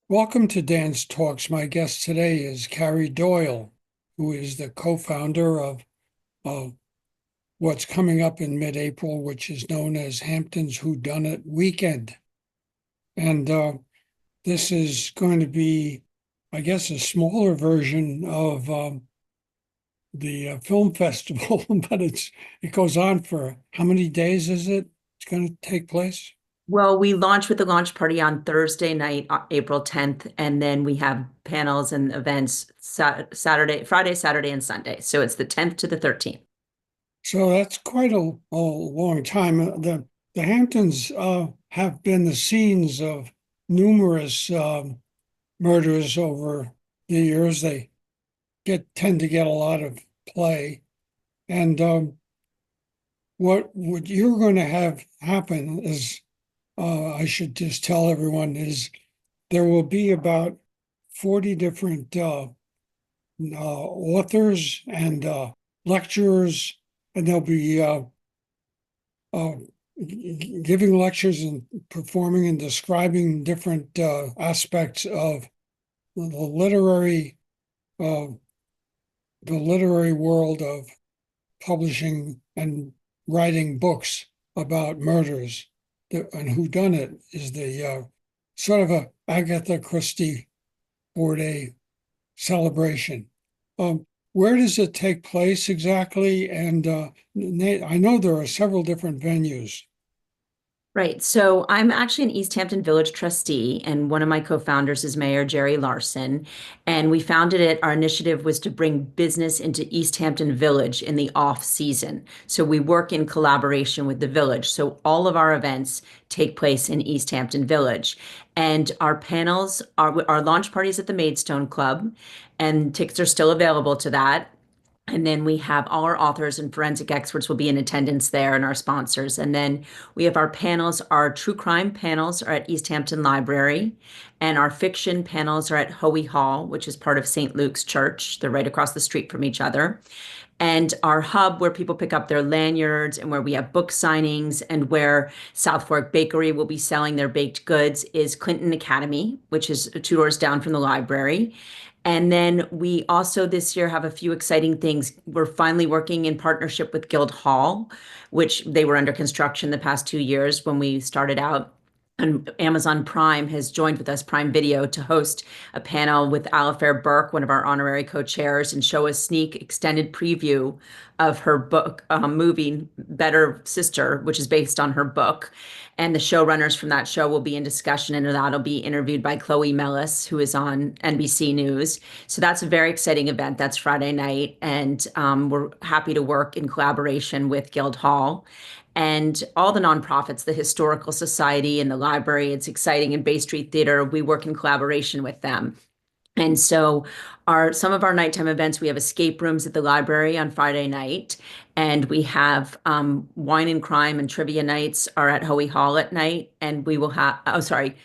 Welcome to Dan's Talks. My guest today is Carrie Doyle, who is the co-founder of what's coming up in mid-April, which is known as Hamptons Whodunit Weekend. And this is going to be, I guess, a smaller version of the film festival, but it goes on for how many days is it? It's going to take place? Well, we launch with the launch party on Thursday night, April 10th, and then we have panels and events Friday, Saturday, and Sunday. So it's the 10th to the 13th. So that's quite a long time. The Hamptons have been the scenes of numerous murders over the years. They tend to get a lot of play. And what you're going to have happen is, I should just tell everyone, is there will be about 40 different authors and lecturers, and they'll be uh, giving lectures and performing and describing different aspects of the literary uh, the literary world of publishing and writing books about murders. And whodunit is the sort of a Agatha Christie 4-day celebration. Where does it take place exactly? And I know there are several different venues. Right. So I'm actually an East Hampton Village trustee, and one of my co-founders is Mayor Jerry Larson. And we founded it. Our initiative was to bring business into East Hampton Village in the off season. So we work in collaboration with the village. So all of our events take place in East Hampton Village. And our panels, our launch parties at the Maidstone Club, and tickets are still available to that. And then we have all our authors and forensic experts will be in attendance there and our sponsors. And then we have our panels, our true crime panels are at East Hampton Library, and our fiction panels are at Hoey Hall, which is part of St. Luke's Church. They're right across the street from each other. And our hub where people pick up their lanyards and where we have book signings and where South Fork Bakery will be selling their baked goods is Clinton Academy, which is 2 doors down from the library. And then we also this year have a few exciting things. We're finally working in partnership with Guildhall, which they were under construction the past 2 years when we started out. And Amazon Prime has joined with us, Prime Video, to host a panel with Alifair Burke, one of our honorary co-chairs, and show a sneak extended preview of her book, movie Better Sister, which is based on her book. And the showrunners from that show will be in discussion, and that'll be interviewed by Chloe Mellis, who is on NBC News. So that's a very exciting event. That's Friday night, and we're happy to work in collaboration with Guildhall and all the nonprofits, the Historical Society and the library. It's exciting. In Bay Street Theater, we work in collaboration with them. And so our some of our nighttime events, we have escape rooms at the library on Friday night, and we have wine and crime and trivia nights are at Hoey Hall at night, and we will have, oh, sorry,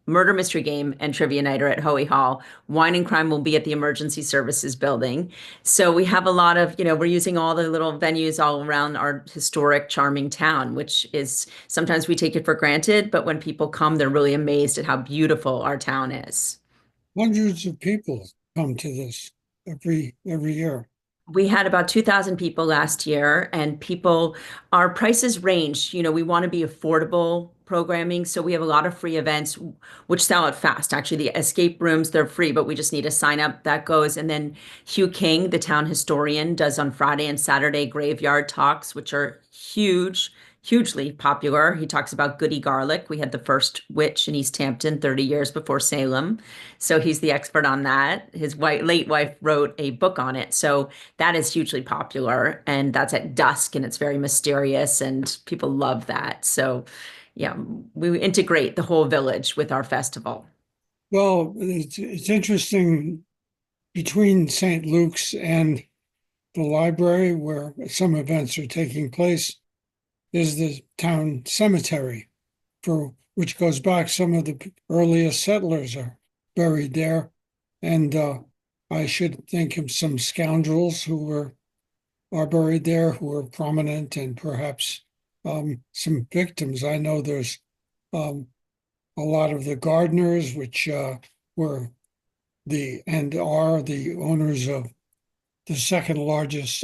murder mystery game and trivia night are at Hoey Hall. Wine and crime will be at the emergency services building. So we have a lot of, we're using all the little venues all around our historic, charming town, which is sometimes we take it for granted, but when people come, they're really amazed at how beautiful our town is. Hundreds of people come to this every year. We had about 2,000 people last year, and our prices range. We want to be affordable programming. So we have a lot of free events, which sell out fast. Actually, the escape rooms, they're free, but we just need a sign up that goes. And then Hugh King, the town historian, does on Friday and Saturday graveyard talks, which are hugely popular. He talks about Goody Garlic. We had the first witch in East Hampton 30 years before Salem. So he's the expert on that. His late wife wrote a book on it. So that is hugely popular. And that's at dusk and it's very mysterious and people love that. So yeah, we integrate the whole village with our festival. Well, it's interesting between St. Luke's and the library, where some events are taking place, is the town cemetery, for which goes back. Some of the earliest settlers are buried there, and I should think of some scoundrels who are buried there who are prominent, and perhaps some victims. I know there's um, a lot of the gardeners, which were and are the owners of the second largest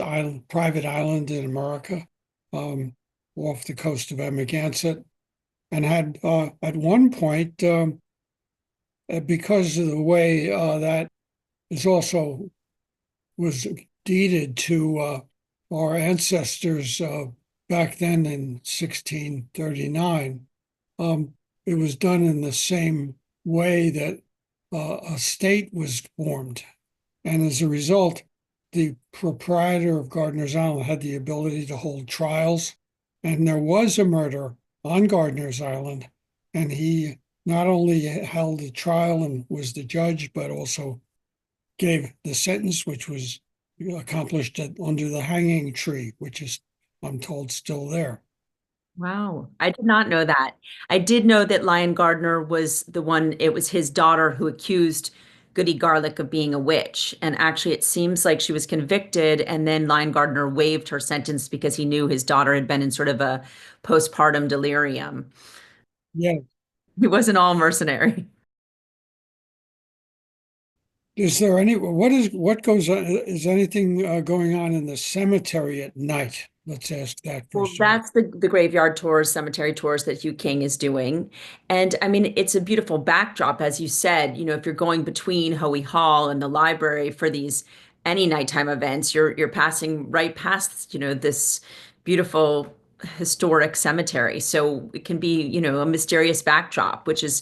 private island in America, um, off the coast of Amagansett, and had at one point, because of the way that is also was deeded to our ancestors back then in 1639. It was done in the same way that a state was formed. And as a result, the proprietor of Gardiner's Island had the ability to hold trials. And there was a murder on Gardiner's Island. And he not only held a trial and was the judge, but also gave the sentence, which was accomplished under the hanging tree, which is, I'm told, still there. Wow. I did not know that. I did know that Lion Gardner was the one, it was his daughter who accused Goody Garlic of being a witch. And actually, it seems like she was convicted, and then Lion Gardner waived her sentence because he knew his daughter had been in sort of a postpartum delirium. Yeah. He wasn't all mercenary. Is there what goes on? Is anything going on in the cemetery at night? Let's ask that Well, first of all. that's the graveyard tours, cemetery tours that Hugh King is doing. And I mean, it's a beautiful backdrop, as you said. If you're going between Hoey Hall and the library for these any nighttime events, you're passing right past, this beautiful historic cemetery. So it can be, a mysterious backdrop, which is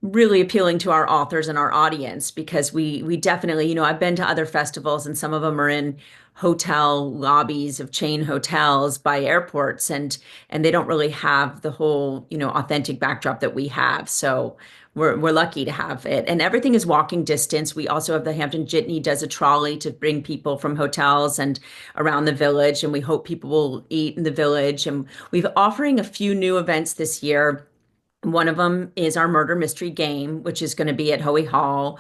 really appealing to our authors and our audience because we definitely, I've been to other festivals and some of them are in hotel lobbies of chain hotels by airports, and they don't really have the whole, authentic backdrop that we have. So we're lucky to have it. And everything is walking distance. We also have the Hampton Jitney does a trolley to bring people from hotels and around the village, and we hope people will eat in the village. And we've offering a few new events this year. One of them is our murder mystery game, which is going to be at Hoey Hall,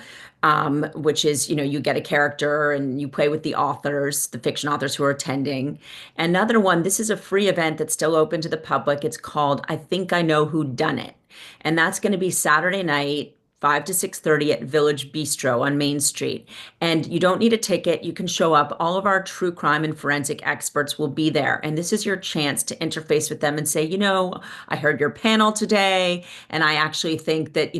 which is, you get a character and you play with the authors, the fiction authors who are attending. Another one, this is a free event that's still open to the public. It's called I Think I Know Who Done It. And that's going to be Saturday night, 5 to 6:30 at Village Bistro on Main Street. And you don't need a ticket. You can show up. All of our true crime and forensic experts will be there. And this is your chance to interface with them and say, I heard your panel today, and I actually think that,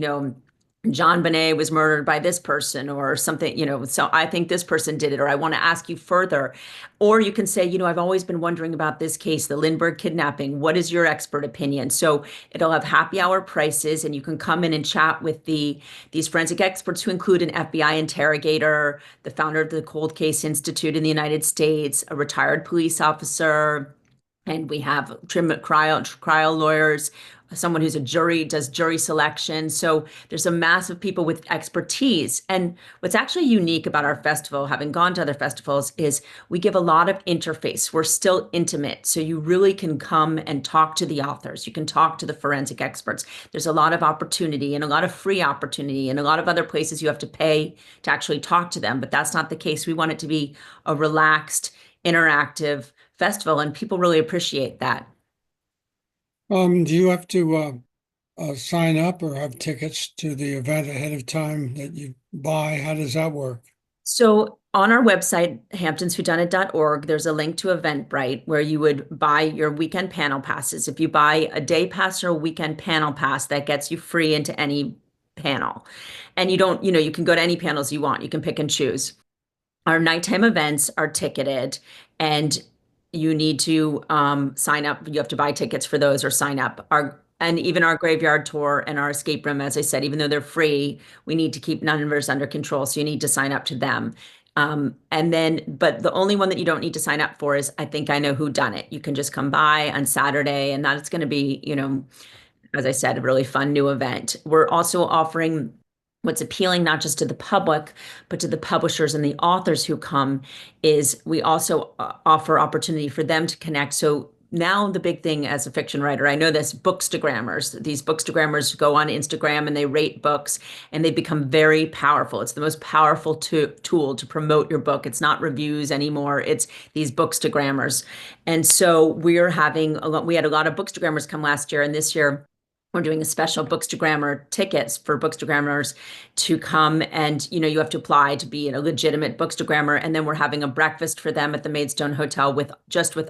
John Bonet was murdered by this person or something, so I think this person did it, or I want to ask you further. Or you can say, I've always been wondering about this case, the Lindbergh kidnapping. What is your expert opinion? So it'll have happy hour prices, and you can come in and chat with these forensic experts who include an FBI interrogator, the founder of the Cold Case Institute in the United States, a retired police officer, and we have trial lawyers, someone who's does jury selection. So there's a mass of people with expertise. And what's actually unique about our festival, having gone to other festivals, is we give a lot of interface. We're still intimate. So you really can come and talk to the authors. You can talk to the forensic experts. There's a lot of opportunity and a lot of free opportunity, and a lot of other places you have to pay to actually talk to them. But that's not the case. We want it to be a relaxed, interactive festival, and people really appreciate that. Do you have to sign up or have tickets to the event ahead of time that you buy? How does that work? So on our website, hamptonswhodunit.org, there's a link to Eventbrite where you would buy your weekend panel passes. If you buy a day pass or a weekend panel pass, that gets you free into any panel. And you don't, you can go to any panels you want. You can pick and choose. Our nighttime events are ticketed, and you need to sign up. You have to buy tickets for those or sign up. And even our graveyard tour and our escape room, as I said, even though they're free, we need to keep numbers under control. So you need to sign up to them. But the only one that you don't need to sign up for is I Think I Know Who Done It. You can just come by on Saturday, and that's going to be, as I said, a really fun new event. We're also offering what's appealing not just to the public, but to the publishers and the authors who come, is we also offer opportunity for them to connect. So now the big thing as a fiction writer, I know this, bookstagrammers. These bookstagrammers go on Instagram and they rate books, and they become very powerful. It's the most powerful tool to promote your book. It's not reviews anymore. It's these bookstagrammers. And so we had a lot of bookstagrammers come last year, and this year we're doing a special Bookstagrammer tickets for Bookstagrammers to come and, you have to apply to be a legitimate Bookstagrammer. And then we're having a breakfast for them at the Maidstone Hotel with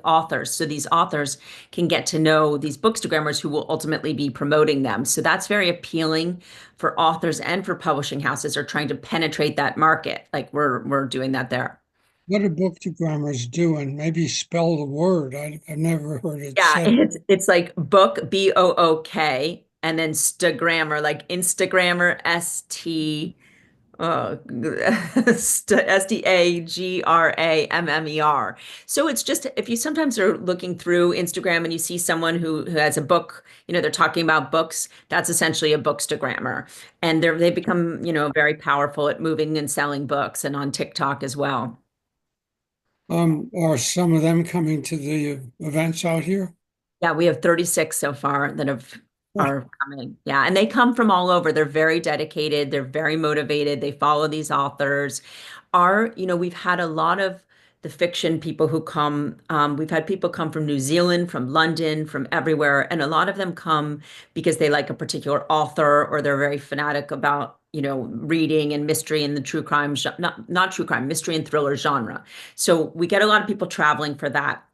authors. So these authors can get to know these Bookstagrammers who will ultimately be promoting them. So that's very appealing for authors and for publishing houses are trying to penetrate that market. Like we're doing that there. What do bookstagrammers do? And maybe spell the word. I've never heard it Yeah, said. it's like book BOOK and then Stagrammer, like Instagrammer STAGRAMMER. So it's just if you sometimes are looking through Instagram and you see someone who has a book, they're talking about books, that's essentially a bookstagrammer. And they become, very powerful at moving and selling books and on TikTok as well. Are some of them coming to the events out here? Yeah, we have 36 so far that have Huh. are coming. Yeah, and they come from all over. They're very dedicated, they're very motivated. They follow these authors. We've had a lot of the fiction people who come. We've had people come from New Zealand, from London, from everywhere, and a lot of them come because they like a particular author or they're very fanatic about, reading and mystery and the true crime, not true crime, mystery and thriller genre. So we get a lot of people traveling for that.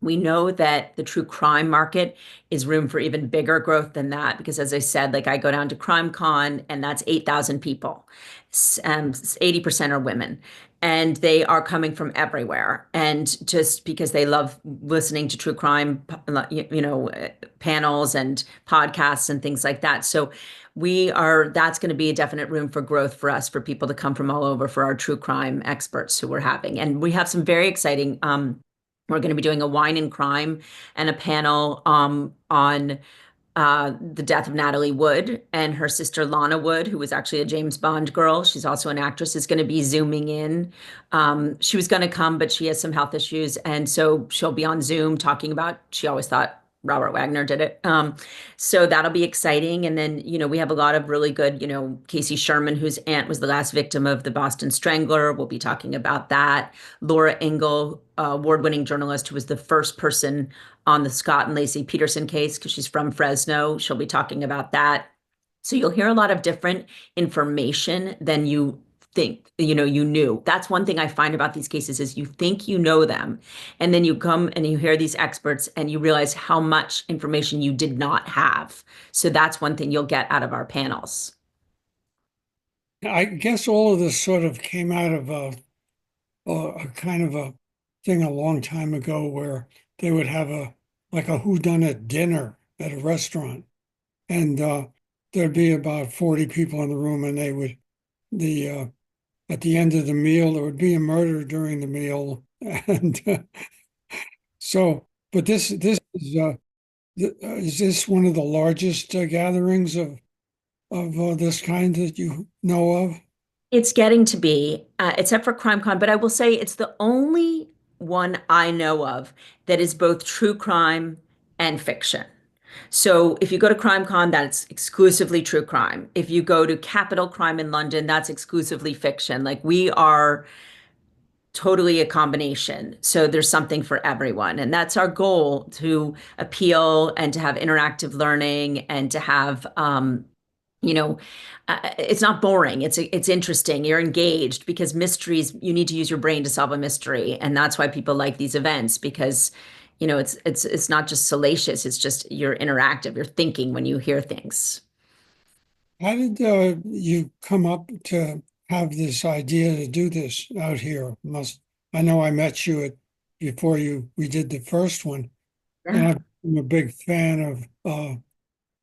We know that the true crime market is room for even bigger growth than that because, as I said, like I go down to Crime Con and that's 8,000 people. 80% are women and they are coming from everywhere. And just because they love listening to true crime, panels and podcasts and things like that. So that's going to be a definite room for growth for us, for people to come from all over for our true crime experts who we're having. And we have some very exciting, we're going to be doing a wine and crime and a panel on the death of Natalie Wood and her sister Lana Wood, who was actually a James Bond girl. She's also an actress, is going to be zooming in. She was going to come, but she has some health issues. And so she'll be on Zoom talking about, she always thought Robert Wagner did it. So that'll be exciting. And then, we have a lot of really good, Casey Sherman, whose aunt was the last victim of the Boston Strangler. We'll be talking about that. Laura Ingle, award-winning journalist who was the first person on the Scott and Lacey Peterson case because she's from Fresno. She'll be talking about that. So you'll hear a lot of different information than you think, you knew. That's one thing I find about these cases is you think you know them, and then you come and you hear these experts and you realize how much information you did not have. So that's one thing you'll get out of our panels. I guess all of this sort of came out of a kind of a thing a long time ago where they would have like a whodunit dinner at a restaurant, and there'd be about 40 people in the room, and they would the at the end of the meal there would be a murder during the meal, and so. But is this one of the largest gatherings of this kind that you know of? It's getting to be, except for CrimeCon, but I will say it's the only one I know of that is both true crime and fiction. So if you go to CrimeCon, that's exclusively true crime. If you go to Capital Crime in London, that's exclusively fiction. Like we are totally a combination. So there's something for everyone. And that's our goal, to appeal and to have interactive learning and to have, you know, it's not boring. It's interesting. You're engaged because mysteries, you need to use your brain to solve a mystery. And that's why people like these events because, it's not just salacious. It's just you're interactive. You're thinking when you hear things. How did you come up to have this idea to do this out here? I know I met you before we did the first one, and Yeah. I'm a big fan of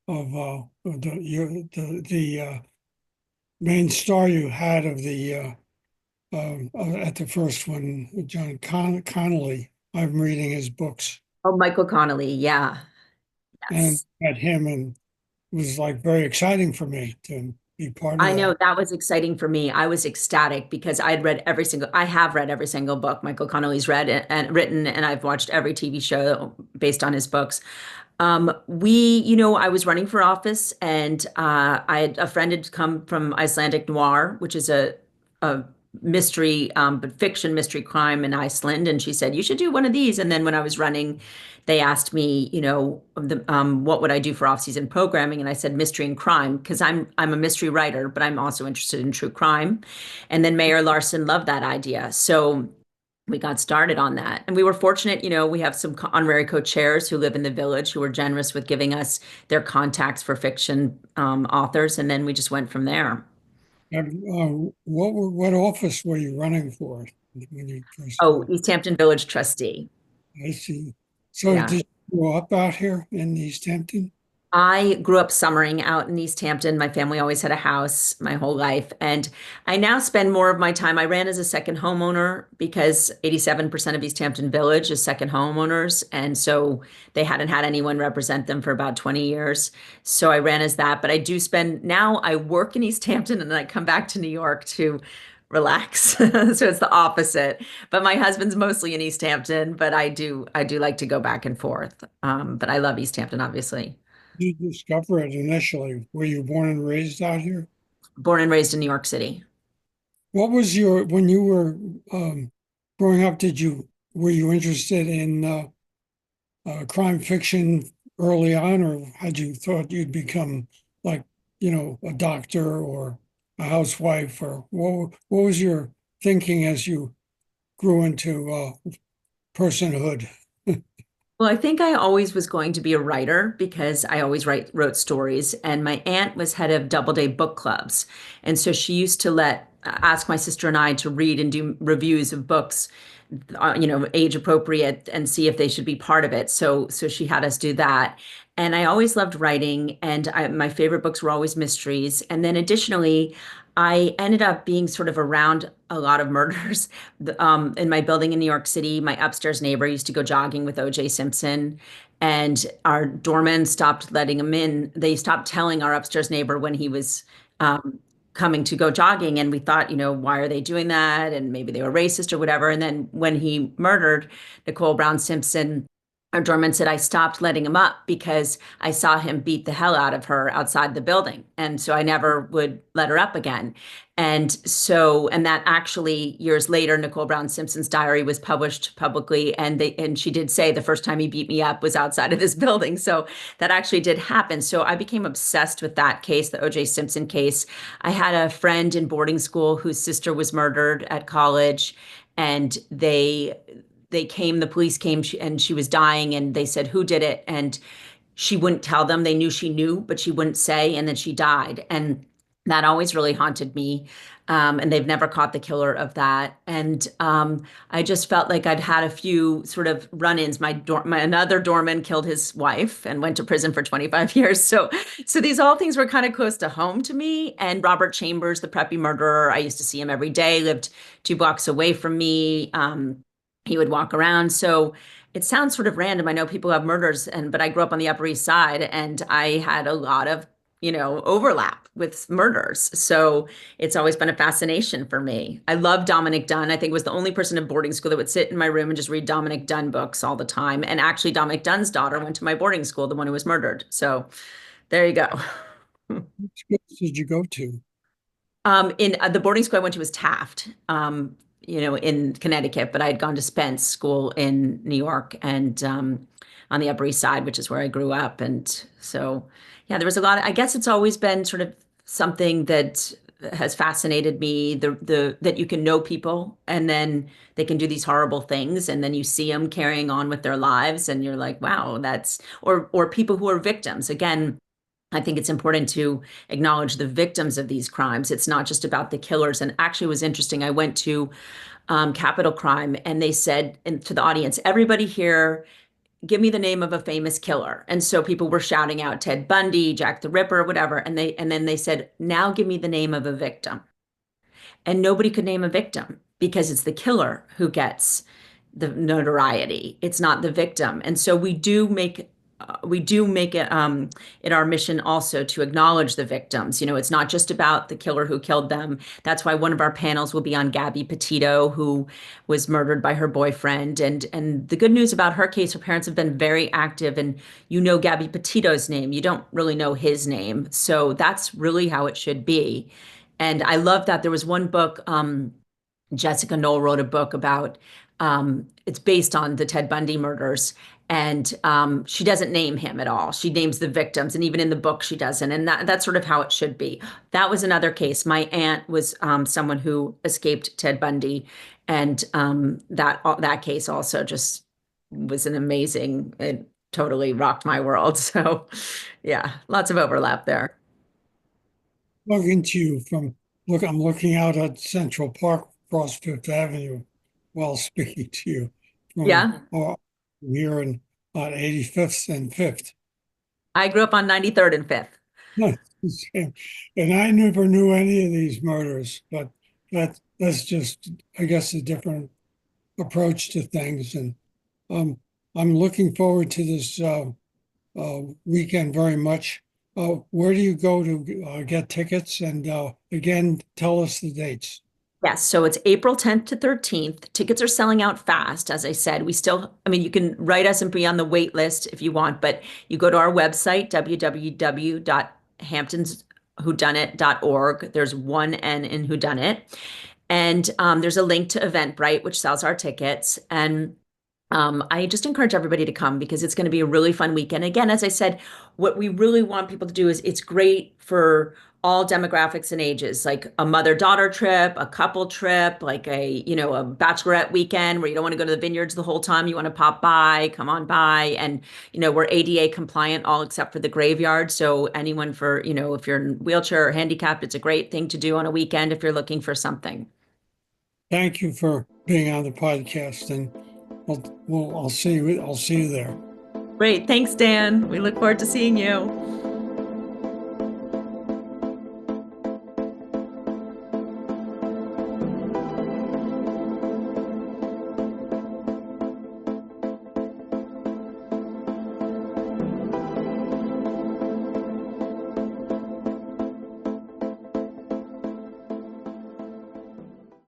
the main star you had of the at the first one, Connolly. I'm reading his books Oh, Michael Connolly. Yeah. and Yes. met him, and it was like very exciting for me to be part of I know that. that was exciting for me. I was ecstatic because I have read every single book Michael Connolly's read and written, and I've watched every TV show based on his books. I was running for office and a friend had come from Icelandic Noir, which is a mystery, but fiction mystery crime in Iceland. And she said, you should do one of these. And then when I was running, they asked me, what would I do for off-season programming? And I said mystery and crime because I'm a mystery writer, but I'm also interested in true crime. And then Mayor Larson loved that idea. So we got started on that. And we were fortunate, we have some honorary co-chairs who live in the village who were generous with giving us their contacts for fiction authors. And then we just went from there. What office were you running for when you first Oh, started? East Hampton Village trustee. I see. So Yeah. did you grow up out here in East Hampton? I grew up summering out in East Hampton. My family always had a house my whole life. And I now spend more of my time. I ran as a second homeowner because 87% of East Hampton Village is second homeowners. And so they hadn't had anyone represent them for about 20 years. So I ran as that. But I do spend now, I work in East Hampton and then I come back to New York to relax. So it's the opposite. But my husband's mostly in East Hampton, but I do like to go back and forth. But I love East Hampton, obviously. Did you discover it initially? Were you born and raised out here? Born and raised in New York City. What was when you were growing up, were you interested in crime fiction early on, or had you thought you'd become like, a doctor or a housewife, or what was your thinking as you grew into personhood? Well, I think I always was going to be a writer because I always wrote stories. And my aunt was head of Doubleday book clubs. And so she used to ask my sister and I to read and do reviews of books, age appropriate and see if they should be part of it. So she had us do that. And I always loved writing, and my favorite books were always mysteries. And then additionally, I ended up being sort of around a lot of murders. In my building in New York City, my upstairs neighbor used to go jogging with O.J. Simpson, and our doorman stopped letting him in. They stopped telling our upstairs neighbor when he was coming to go jogging, and we thought, why are they doing that? And maybe they were racist or whatever. And then when he murdered Nicole Brown Simpson, our doorman said, I stopped letting him up because I saw him beat the hell out of her outside the building. And so I never would let her up again. And that actually years later, Nicole Brown Simpson's diary was published publicly. And she did say the first time he beat me up was outside of this building. So that actually did happen. So I became obsessed with that case, the O.J. Simpson case. I had a friend in boarding school whose sister was murdered at college, and the police came, and she was dying, and they said, who did it? And she wouldn't tell them. They knew she knew, but she wouldn't say. And then she died. And that always really haunted me. And they've never caught the killer of that. And I just felt like I'd had a few sort of run-ins. My another doorman killed his wife and went to prison for 25 years. So these all things were kind of close to home to me. And Robert Chambers, the preppy murderer, I used to see him every day, lived 2 blocks away from me. He would walk around. So it sounds sort of random. I know people have murders, but I grew up on the Upper East Side, and I had a lot of, overlap with murders. So it's always been a fascination for me. I love Dominic Dunn. I think was the only person in boarding school that would sit in my room and just read Dominic Dunn books all the time. And actually, Dominic Dunn's daughter went to my boarding school, the one who was murdered. So there you go. Which schools did you go to? In the boarding school I went to was Taft, in Connecticut, but I had gone to Spence School in New York, and on the Upper East Side, which is where I grew up. And so, yeah, there was a lot. I guess it's always been sort of something that has fascinated me. The that you can know people, and then they can do these horrible things, and then you see them carrying on with their lives, and you're like, wow, that's or people who are victims. Again, I think it's important to acknowledge the victims of these crimes. It's not just about the killers. And actually, it was interesting. I went to Capital Crime, and they said to the audience, everybody here, give me the name of a famous killer. And so people were shouting out Ted Bundy, Jack the Ripper, whatever. And then they said, now give me the name of a victim. And nobody could name a victim because it's the killer who gets the notoriety. It's not the victim. And so we do make it our mission also to acknowledge the victims. It's not just about the killer who killed them. That's why one of our panels will be on Gabby Petito, who was murdered by her boyfriend. And the good news about her case, her parents have been very active, and Gabby Petito's name. You don't really know his name. So that's really how it should be. And I love that there was one book. Jessica Knoll wrote a book about it's based on the Ted Bundy murders. And she doesn't name him at all. She names the victims, and even in the book, she doesn't. And that's sort of how it should be. That was another case. My aunt was someone who escaped Ted Bundy, and that case also just was an amazing. It totally rocked my world. So, yeah, lots of overlap there. Talking to you from, look, I'm looking out at Central Park across Fifth Avenue while speaking to you from Yeah, here in on 85th and 5th. I grew up on 93rd and 5th. And I never knew any of these murders, but that's just, I guess, a different approach to things. And um, I'm looking forward to this weekend very much. Where do you go to get tickets? And again, tell us the dates. Yes, so it's April 10th to 13th. Tickets are selling out fast. As I said, we still, I mean, you can write us and be on the wait list if you want, but you go to our website, www.hamptonswhodunit.org. There's one N in Whodunit. And there's a link to Eventbrite, which sells our tickets. And I just encourage everybody to come because it's going to be a really fun weekend. Again, as I said, what we really want people to do is it's great for all demographics and ages, like a mother-daughter trip, a couple trip, like a bachelorette weekend where you don't want to go to the vineyards the whole time. You want to pop by, come on by. And, we're ADA compliant, all except for the graveyard. So anyone if you're in wheelchair or handicapped, it's a great thing to do on a weekend if you're looking for something. Thank you for being on the podcast, and I'll see you there. Great. Thanks, Dan. We look forward to seeing you.